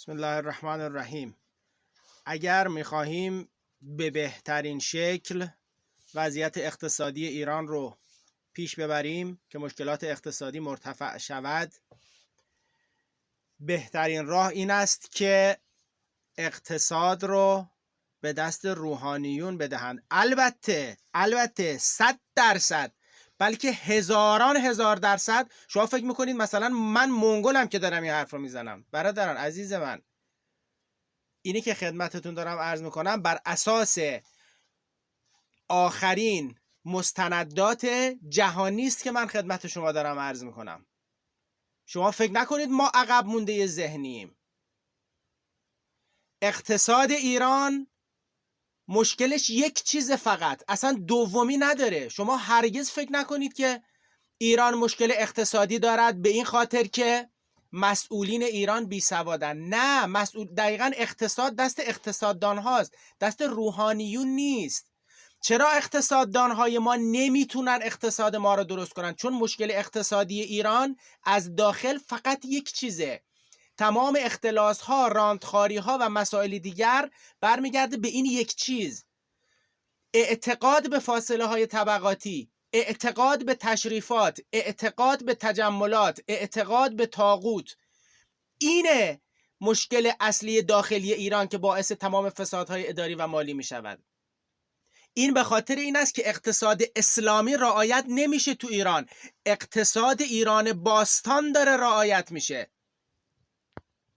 بسم الله الرحمن الرحیم. اگر میخواهیم به بهترین شکل وضعیت اقتصادی ایران رو پیش ببریم که مشکلات اقتصادی مرتفع شود، بهترین راه این است که اقتصاد رو به دست روحانیون بدهند. البته 100%، بلکه هزاران هزار درصد. شما فکر میکنید مثلا من منگولم که دارم این حرف رو میزنم؟ برادران عزیز من، اینی که خدمتتون دارم عرض میکنم بر اساس آخرین مستندات جهانی است که من خدمت شما دارم عرض میکنم. شما فکر نکنید ما عقب مونده ذهنیم. اقتصاد ایران مشکلش یک چیز فقط، اصلا دومی نداره. شما هرگز فکر نکنید که ایران مشکل اقتصادی دارد به این خاطر که مسئولین ایران بی سوادن. نه، دقیقاً اقتصاد دست اقتصاددان هاست، دست روحانیون نیست. چرا اقتصاددان های ما نمیتونن اقتصاد ما رو درست کنن؟ چون مشکل اقتصادی ایران از داخل فقط یک چیزه. تمام اختلاس ها، راندخاری ها و مسائل دیگر برمیگرده به این یک چیز: اعتقاد به فاصله های طبقاتی، اعتقاد به تشریفات، اعتقاد به تجملات، اعتقاد به طاغوت. اینه مشکل اصلی داخلی ایران که باعث تمام فسادهای اداری و مالی می شود. این به خاطر این است که اقتصاد اسلامی رعایت نمیشه تو ایران. اقتصاد ایران باستان داره رعایت میشه.